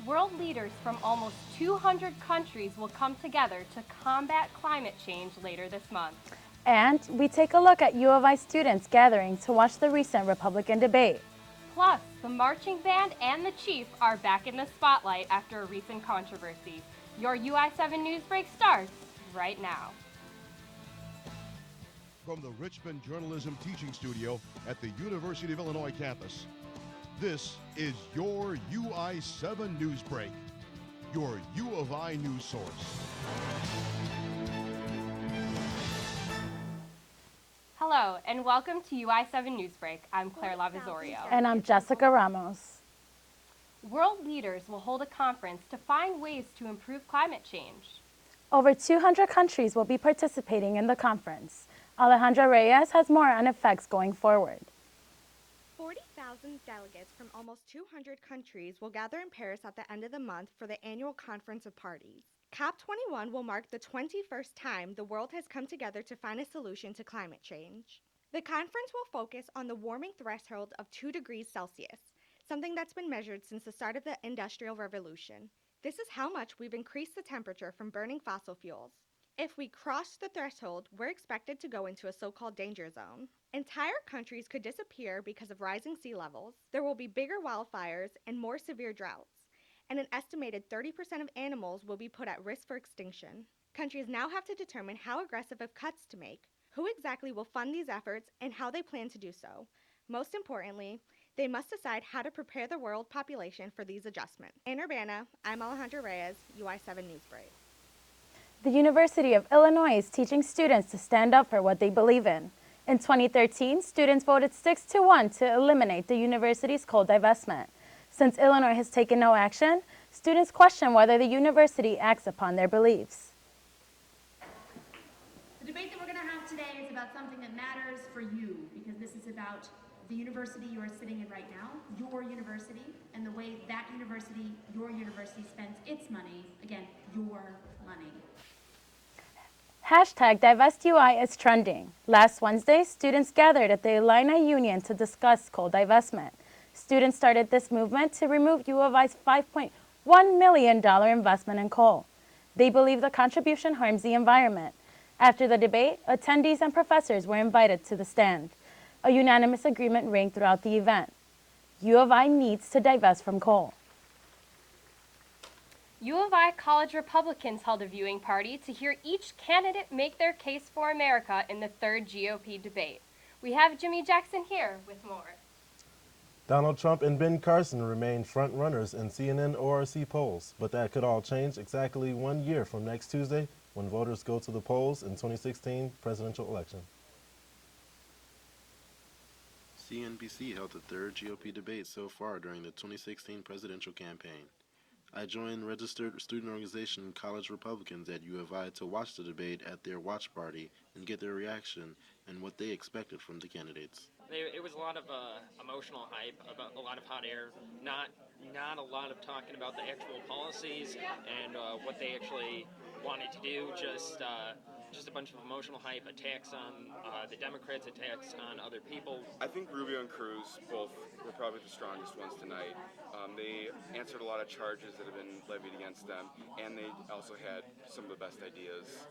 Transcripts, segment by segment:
World leaders from almost 200 countries will come together to combat climate change later this month. And we take a look at U of I students gathering to watch the recent Republican debate. Plus, the marching band and the chief are back in the spotlight after a recent controversy. Your UI7 Newsbreak starts right now. From the Richmond Journalism Teaching Studio at the University of Illinois campus, this is your UI7 Newsbreak, your U of I news source. Hello, and welcome to UI7 Newsbreak. I'm Claire Lavazorio. And I'm Jessica Ramos. World leaders will hold a conference to find ways to improve climate change. Over 200 countries will be participating in the conference. Alejandra Reyes has more on effects going forward. 40,000 delegates from almost 200 countries will gather in Paris at the end of the month for the annual Conference of Parties. COP21 will mark the 21st time the world has come together to find a solution to climate change. The conference will focus on the warming threshold of 2 degrees Celsius, something that's been measured since the start of the Industrial Revolution. This is how much we've increased the temperature from burning fossil fuels. If we cross the threshold, we're expected to go into a so-called danger zone. Entire countries could disappear because of rising sea levels. There will be bigger wildfires and more severe droughts. And an estimated 30% of animals will be put at risk for extinction. Countries now have to determine how aggressive of cuts to make, who exactly will fund these efforts, and how they plan to do so. Most importantly, they must decide how to prepare the world population for these adjustments. In Urbana, I'm Alejandra Reyes, UI7 Newsbreak. The University of Illinois is teaching students to stand up for what they believe in. In 2013, students voted 6-1 to eliminate the university's coal divestment. Since Illinois has taken no action, students question whether the university acts upon their beliefs. The debate that we're going to have today is about something that matters for you, because this is about the university you are sitting in right now, your university, and the way that university, your university, spends its money. Again, your money. Hashtag DivestUI is trending. Last Wednesday, students gathered at the Illini Union to discuss coal divestment. Students started this movement to remove U of I's $5.1 million investment in coal. They believe the contribution harms the environment. After the debate, attendees and professors were invited to the stand. A unanimous agreement reigned throughout the event. U of I needs to divest from coal. U of I college Republicans held a viewing party to hear each candidate make their case for America in the third GOP debate. We have Jimmy Jackson here with more. Donald Trump and Ben Carson remain front runners in CNN ORC polls, but that could all change exactly 1 year from next Tuesday when voters go to the polls in 2016 presidential election. CNBC held the third GOP debate so far during the 2016 presidential campaign. I joined registered student organization College Republicans at U of I to watch the debate at their watch party and get their reaction and what they expected from the candidates. It was a lot of emotional hype, about a lot of hot air, not a lot of talking about the actual policies and what they actually wanted to do, just a bunch of emotional hype, attacks on the Democrats, attacks on other people. I think Rubio and Cruz both were probably the strongest ones tonight. They answered a lot of charges that have been levied against them, and they also had some of the best ideas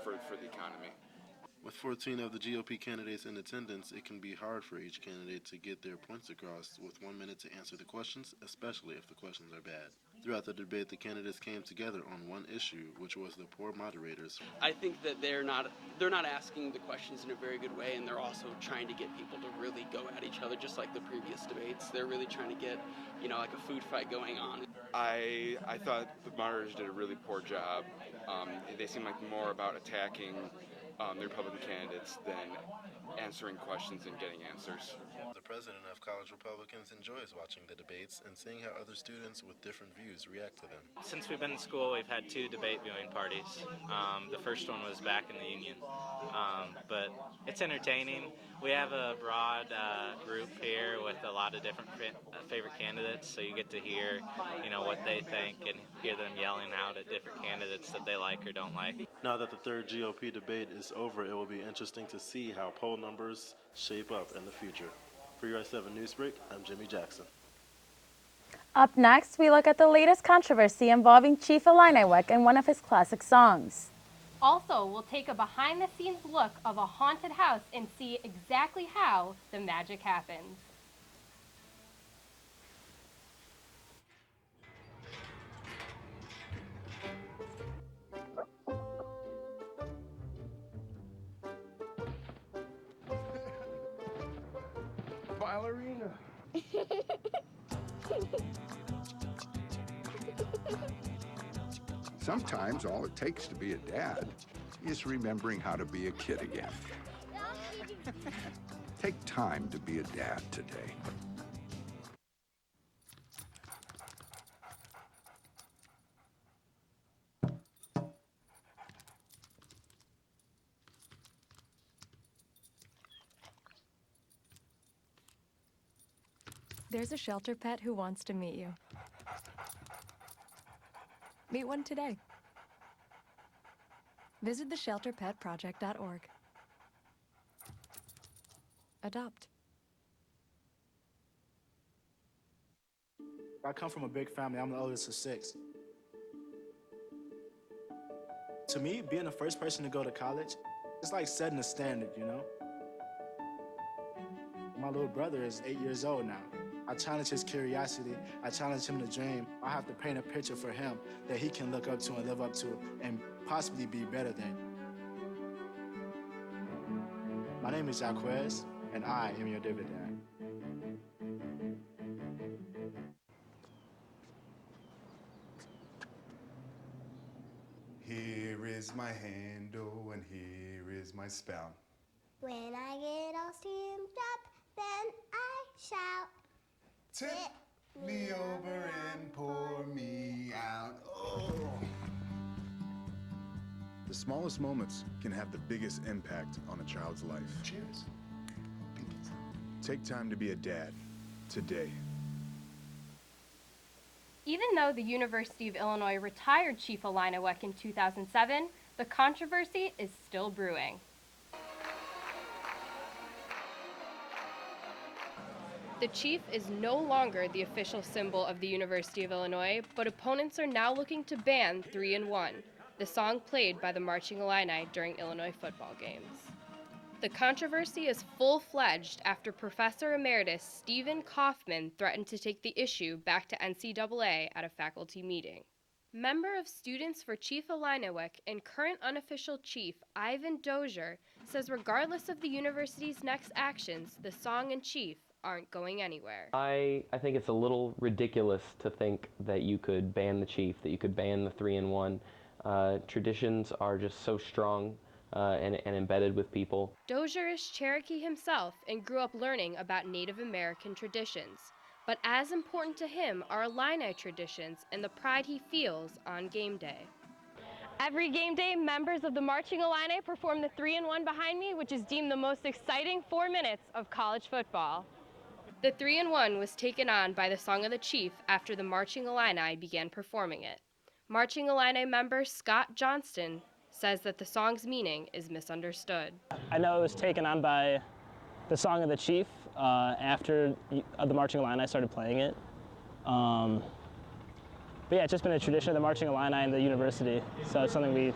for the economy. With 14 of the GOP candidates in attendance, it can be hard for each candidate to get their points across with 1 minute to answer the questions, especially if the questions are bad. Throughout the debate, the candidates came together on one issue, which was the poor moderators. I think that they're not asking the questions in a very good way, and they're also trying to get people to really go at each other, just like the previous debates. They're really trying to get, like a food fight going on. I thought the moderators did a really poor job. They seemed like more about attacking the Republican candidates than answering questions and getting answers. The president of College Republicans enjoys watching the debates and seeing how other students with different views react to them. Since we've been in school, we've had 2 debate viewing parties. The first one was back in the Union, but it's entertaining. We have a broad group here with a lot of different favorite candidates, so you get to hear, what they think and hear them yelling out at different candidates that they like or don't like. Now that the third GOP debate is over, it will be interesting to see how poll numbers shape up in the future. For UI7 Newsbreak, I'm Jimmy Jackson. Up next, we look at the latest controversy involving Chief Illiniwek and one of his classic songs. Also, we'll take a behind-the-scenes look of a haunted house and see exactly how the magic happens. Ballerina. Sometimes all it takes to be a dad is remembering how to be a kid again. Take time to be a dad today. There's a shelter pet who wants to meet you. Meet one today. Visit theshelterpetproject.org. Adopt. I come from a big family. I'm the oldest of 6. To me, being the first person to go to college, it's like setting a standard, you know? My little brother is 8 years old now. I challenge his curiosity. I challenge him to dream. I have to paint a picture for him that he can look up to and live up to and possibly be better than. My name is Jaquez, and I am your dividend. Here is my handle and here is my spout. When I get all steamed up, then I shout. Tip me over and pour me out. Oh. The smallest moments can have the biggest impact on a child's life. Cheers. Take time to be a dad today. Even though the University of Illinois retired Chief Illiniwek in 2007, the controversy is still brewing. The chief is no longer the official symbol of the University of Illinois, but opponents are now looking to ban 3-in-1, the song played by the Marching Illini during Illinois football games. The controversy is full-fledged after Professor Emeritus Stephen Kaufman threatened to take the issue back to NCAA at a faculty meeting. Member of Students for Chief Illiniwek and current unofficial chief Ivan Dozier says regardless of the university's next actions, the song and chief aren't going anywhere. I think it's a little ridiculous to think that you could ban the chief, that you could ban the 3-in-1. Traditions are just so strong and embedded with people. Dozier is Cherokee himself and grew up learning about Native American traditions. But as important to him are Illini traditions and the pride he feels on game day. Every game day, members of the Marching Illini perform the 3-in-1 behind me, which is deemed the most exciting 4 minutes of college football. The 3-in-1 was taken on by the Song of the Chief after the Marching Illini began performing it. Marching Illini member Scott Johnston says that the song's meaning is misunderstood. I know it was taken on by the Song of the Chief after the Marching Illini started playing it. But yeah, it's just been a tradition of the Marching Illini and the university, so it's something we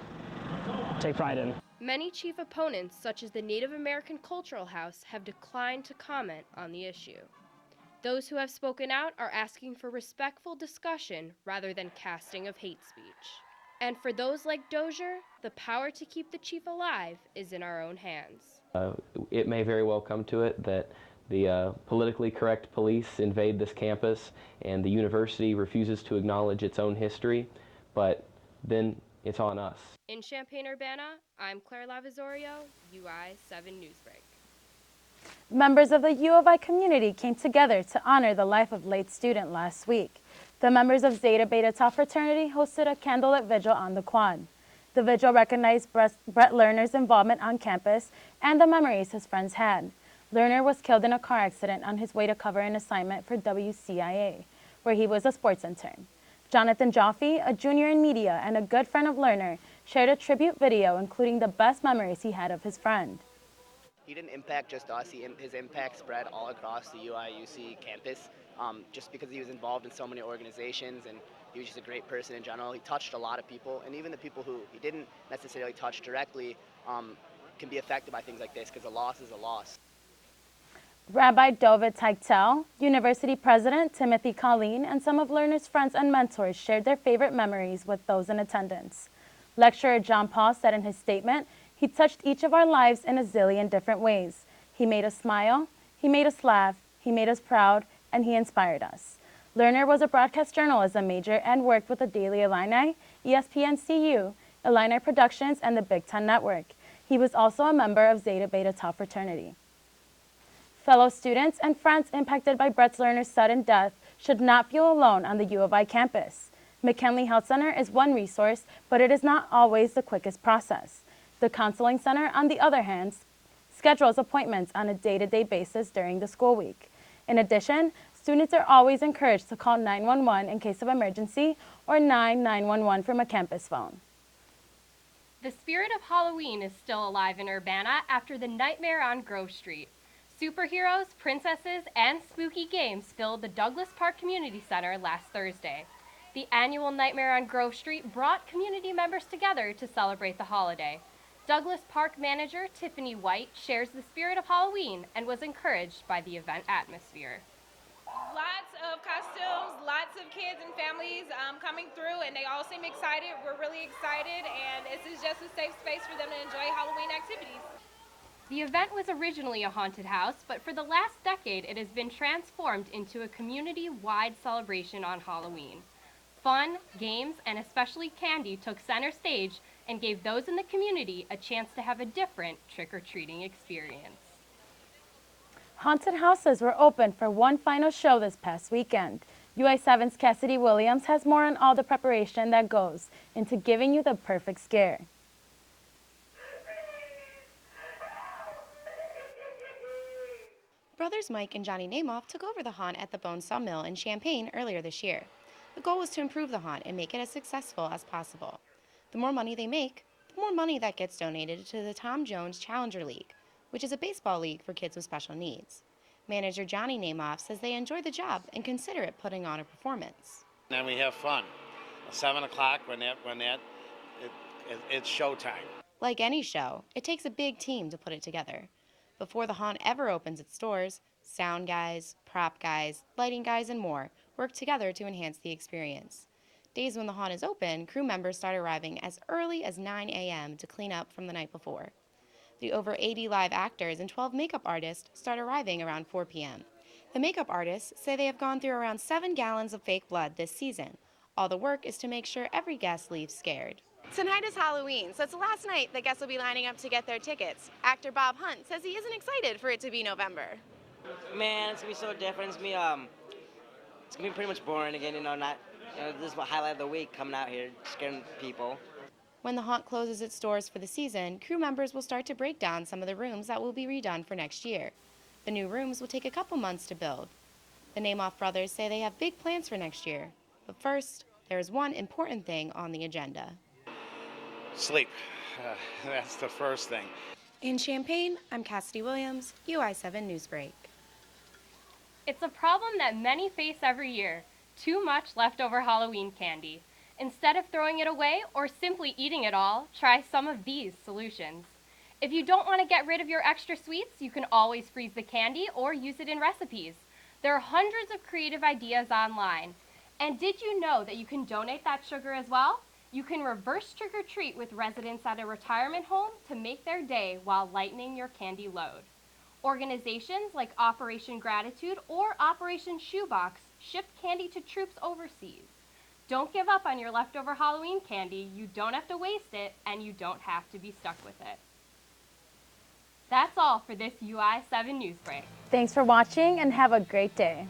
take pride in. Many chief opponents, such as the Native American Cultural House, have declined to comment on the issue. Those who have spoken out are asking for respectful discussion rather than casting of hate speech. And for those like Dozier, the power to keep the chief alive is in our own hands. It may very well come to it that the politically correct police invade this campus and the university refuses to acknowledge its own history, but then it's on us. In Champaign-Urbana, I'm Claire Lavazorio, UI7 Newsbreak. Members of the U of I community came together to honor the life of late student last week. The members of Zeta Beta Tau fraternity hosted a candlelit vigil on the Quad. The vigil recognized Brett Lerner's involvement on campus and the memories his friends had. Lerner was killed in a car accident on his way to cover an assignment for WCIA, where he was a sports intern. Jonathan Jaffe, a junior in media and a good friend of Lerner, shared a tribute video including the best memories he had of his friend. he didn't impact just us. His impact spread all across the UI-UC campus just because he was involved in so many organizations, and he was just a great person in general. He touched a lot of people, and even the people who he didn't necessarily touch directly can be affected by things like this, because a loss is a loss. Rabbi Dovid Teichtel, University President Timothy Colleen, and some of learners' friends and mentors shared their favorite memories with those in attendance. Lecturer John Paul said in his statement, "He touched each of our lives in a zillion different ways. He made us smile, he made us laugh, he made us proud, and he inspired us." Lerner was a broadcast journalism major and worked with the Daily Illini, ESPN-CU, Illini Productions, and the Big Ten Network. He was also a member of Zeta Beta Tau fraternity. Fellow students and friends impacted by Brett Lerner's sudden death should not feel alone on the U of I campus. McKinley Health Center is one resource, but it is not always the quickest process. The Counseling Center, on the other hand, schedules appointments on a day-to-day basis during the school week. In addition, students are always encouraged to call 911 in case of emergency or 911 from a campus phone. The spirit of Halloween is still alive in Urbana after the Nightmare on Grove Street. Superheroes, princesses, and spooky games filled the Douglas Park Community Center last Thursday. The annual Nightmare on Grove Street brought community members together to celebrate the holiday. Douglas Park manager Tiffany White shares the spirit of Halloween and was encouraged by the event atmosphere. Lots of costumes, lots of kids and families coming through, and they all seem excited. We're really excited, and this is just a safe space for them to enjoy Halloween activities. The event was originally a haunted house, but for the last decade it has been transformed into a community-wide celebration on Halloween. Fun, games, and especially candy took center stage and gave those in the community a chance to have a different trick-or-treating experience. Haunted houses were open for one final show this past weekend. UI7's Cassidy Williams has more on all the preparation that goes into giving you the perfect scare. Brothers Mike and Johnny Namoff took over the haunt at the Bone Saw Mill in Champaign earlier this year. The goal was to improve the haunt and make it as successful as possible. The more money they make, the more money that gets donated to the Tom Jones Challenger League, which is a baseball league for kids with special needs. Manager Johnny Namoff says they enjoy the job and consider it putting on a performance. And we have fun. At 7 o'clock it's showtime. Like any show, it takes a big team to put it together. Before the haunt ever opens its doors, sound guys, prop guys, lighting guys, and more work together to enhance the experience. Days when the haunt is open, crew members start arriving as early as 9 a.m. to clean up from the night before. The over 80 live actors and 12 makeup artists start arriving around 4 p.m. The makeup artists say they have gone through around 7 gallons of fake blood this season. All the work is to make sure every guest leaves scared. Tonight is Halloween, so it's the last night that guests will be lining up to get their tickets. Actor Bob Hunt says he isn't excited for it to be November. Man, it's gonna be so different. It's gonna be pretty much boring again. This is the highlight of the week, coming out here, scaring people. When the haunt closes its doors for the season, crew members will start to break down some of the rooms that will be redone for next year. The new rooms will take a couple months to build. The Namoff brothers say they have big plans for next year. But first, there is one important thing on the agenda. Sleep. That's the first thing. In Champaign, I'm Cassidy Williams, UI7 Newsbreak. It's a problem that many face every year: too much leftover Halloween candy. Instead of throwing it away or simply eating it all, try some of these solutions. If you don't want to get rid of your extra sweets, you can always freeze the candy or use it in recipes. There are hundreds of creative ideas online. And did you know that you can donate that sugar as well? You can reverse trick-or-treat with residents at a retirement home to make their day while lightening your candy load. Organizations like Operation Gratitude or Operation Shoebox ship candy to troops overseas. Don't give up on your leftover Halloween candy. You don't have to waste it, and you don't have to be stuck with it. That's all for this UI7 Newsbreak. Thanks for watching and have a great day.